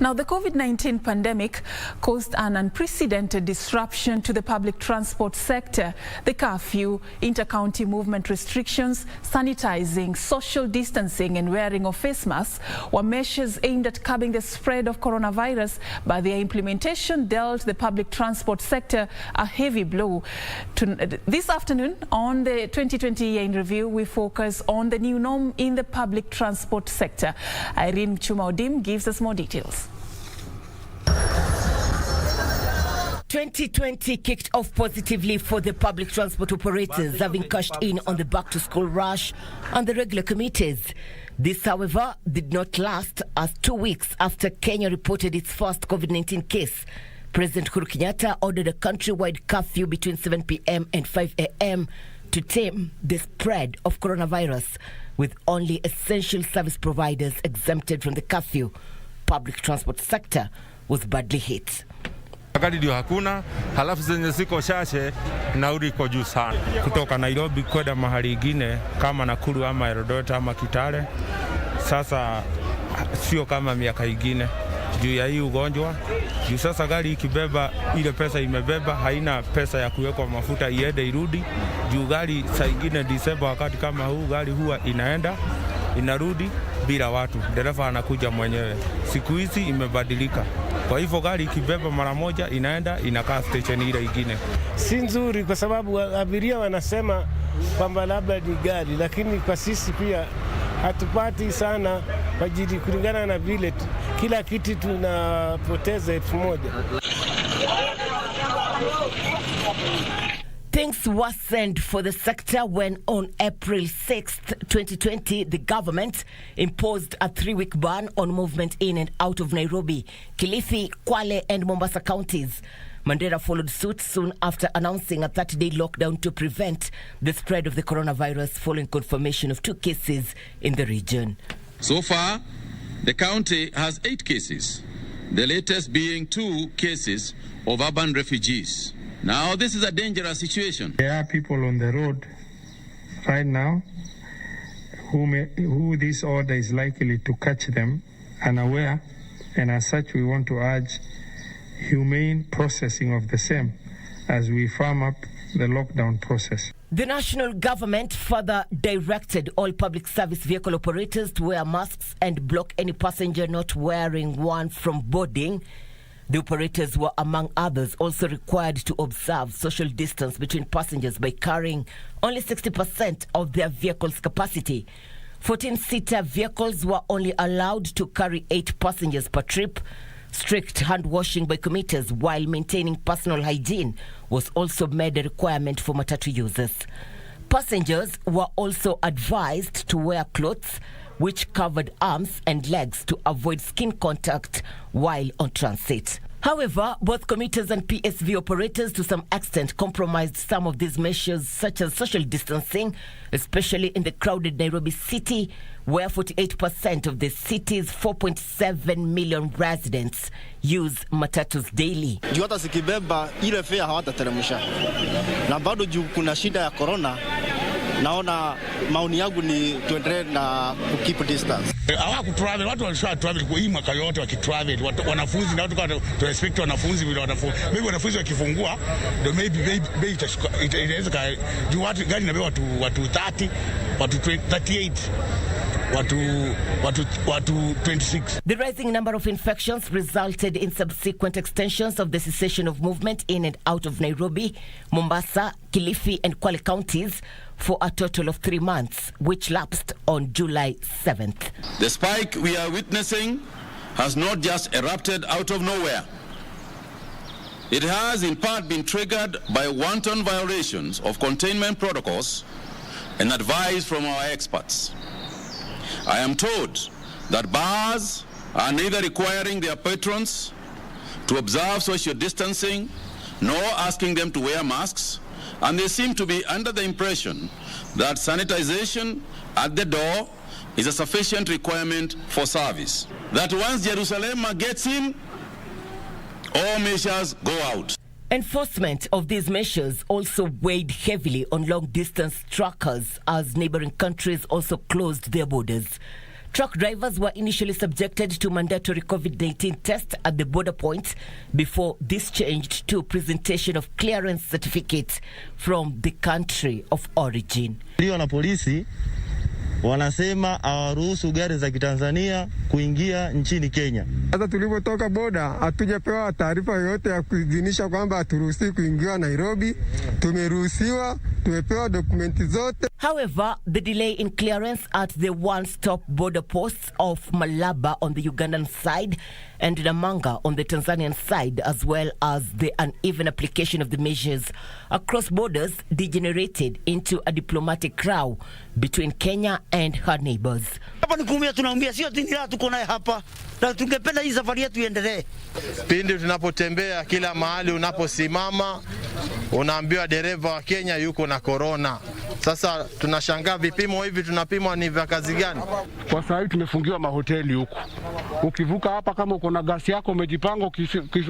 Now, the COVID-19 pandemic caused an unprecedented disruption to the public transport sector. The curfew, inter-county movement restrictions, sanitizing, social distancing and wearing of face masks were measures aimed at curbing the spread of coronavirus, but their implementation dealt the public transport sector a heavy blow. This afternoon, on the 2020 Year in Review, we focus on the new norm in the public transport sector. Irene Chuma Odim gives us more details. 2020 kicked off positively for the public transport operators, having cashed in on the back-to-school rush and the regular committees. This, however, did not last, as 2 weeks after Kenya reported its first COVID-19 case, President Uhuru Kenyatta ordered a countrywide curfew between 7 p.m. and 5 a.m. to tame the spread of coronavirus, with only essential service providers exempted from the curfew. Public transport sector was badly hit. Gari ndio hakuna, halafu zenye ziko chache nauli iko juu sana. Kutoka Nairobi kwenda mahali ingine kama Nakuru ama Eldoret ama Kitale, sasa sio kama miaka ingine juu ya hii ugonjwa. Juu sasa gari ikibeba ile pesa imebeba, haina pesa ya kuwekwa mafuta iende irudi. Juu gari saa ingine Disemba wakati kama huu gari huwa inaenda inarudi bila watu, dereva anakuja mwenyewe. Siku hizi imebadilika. Kwa hivyo gari ikibeba mara moja inaenda inakaa station ile ingine. Si nzuri kwa sababu abiria wanasema kwamba labda ni gari, lakini kwa sisi pia hatupati sana majidi kulingana na vile kila kitu tunapoteza 1,000. Things worsened for the sector when on April 6th, 2020, the government imposed a 3-week ban on movement in and out of Nairobi, Kilifi, Kwale and Mombasa counties. Mandera followed suit soon after announcing a 30-day lockdown to prevent the spread of the coronavirus following confirmation of 2 cases in the region. So far, the county has 8 cases, the latest being 2 cases of urban refugees. Now, this is a dangerous situation. There are people on the road right now who this order is likely to catch them unaware, and as such we want to urge humane processing of the same as we firm up the lockdown process. The national government further directed all public service vehicle operators to wear masks and block any passenger not wearing one from boarding. The operators were, among others, also required to observe social distance between passengers by carrying only 60% of their vehicle's capacity. 14-seater vehicles were only allowed to carry 8 passengers per trip. Strict hand washing by commuters while maintaining personal hygiene was also made a requirement for matatu users. Passengers were also advised to wear clothes which covered arms and legs to avoid skin contact while on transit. However, both commuters and PSV operators to some extent compromised some of these measures, such as social distancing, especially in the crowded Nairobi city, where 48% of the city's 4.7 million residents use matatus daily. Juu hata sikibeba ile fare hawatateremsha. Na bado juu kuna shida ya corona, naona maoni yangu ni tuendelee na keep distance. Hawakutravel, watu walisha travel kwa hii mwaka yote wakitravel, wanafunzi na watu kwa to respect wanafunzi vile wanafunzi. Maybe wanafunzi wakifungua ndio maybe inaweza juu watu gari inabeba watu 30, watu 38. Watu 26. The rising number of infections resulted in subsequent extensions of the cessation of movement in and out of Nairobi, Mombasa, Kilifi and Kwale counties for a total of 3 months, which lapsed on July 7th. The spike we are witnessing has not just erupted out of nowhere. It has in part been triggered by wanton violations of containment protocols and advice from our experts. I am told that bars are neither requiring their patrons to observe social distancing nor asking them to wear masks, and they seem to be under the impression that sanitization at the door is a sufficient requirement for service. That once Jerusalem gets in, all measures go out. Enforcement of these measures also weighed heavily on long-distance truckers as neighboring countries also closed their borders. Truck drivers were initially subjected to mandatory COVID-19 tests at the border points before this changed to presentation of clearance certificates from the country of origin. Na polisi wanasema hawaruhusu gari za Kitanzania kuingia nchini Kenya. Sasa tulipotoka boda hatujapewa taarifa yoyote ya kuidhinisha kwamba haturuhusiwi kuingia Nairobi. Tumeruhusiwa, tumepewa dokumenti zote. However, the delay in clearance at the one-stop border posts of Malaba on the Ugandan side and Namanga on the Tanzanian side, as well as the uneven application of the measures across borders, degenerated into a diplomatic row between Kenya and her neighbors. Hapa ni kuumia, tunaumia, sio tinira tuko naye hapa. Na tungependa hii safari yetu iendelee. Pindi tunapotembea kila mahali unaposimama unaambiwa dereva wa Kenya yuko na corona. Sasa tunashangaa vipimo hivi tunapimwa ni vya kazi gani? Kwa sasa hivi tumefungiwa mahoteli huko. Ukivuka hapa kama uko na gasi yako umejipanga,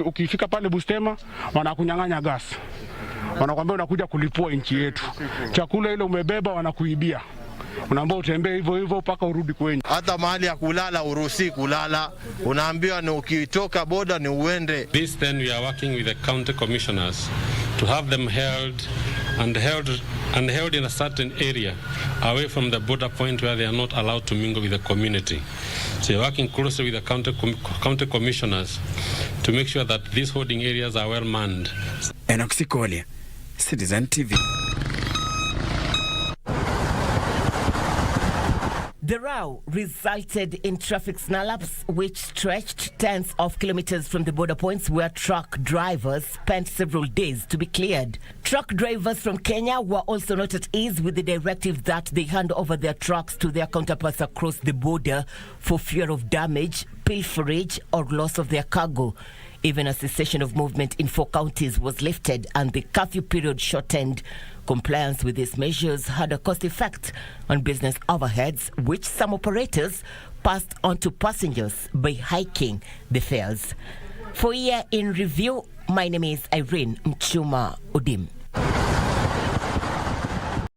ukifika pale Bustema wanakunyang'anya gasi. Wanakuambia unakuja kulipua nchi yetu. Chakula ile umebeba wanakuibia. Unaambiwa utembee hivyo hivyo mpaka urudi kwenye. Hata mahali ya kulala uruhusi kulala. Unaambiwa ni ukitoka boda ni uende. This then we are working with the county commissioners to have them held in a certain area away from the border point where they are not allowed to mingle with the community. So we're working closely with the county commissioners to make sure that these holding areas are well manned. Enoch Sikoli, Citizen TV. The row resulted in traffic snarl-ups which stretched tens of kilometers from the border points where truck drivers spent several days to be cleared. Truck drivers from Kenya were also not at ease with the directive that they hand over their trucks to their counterparts across the border for fear of damage, pilferage or loss of their cargo. Even a cessation of movement in 4 counties was lifted and the curfew period shortened. Compliance with these measures had a cost effect on business overheads, which some operators passed on to passengers by hiking the fares. For Year in Review, my name is Irene Mchuma Udim.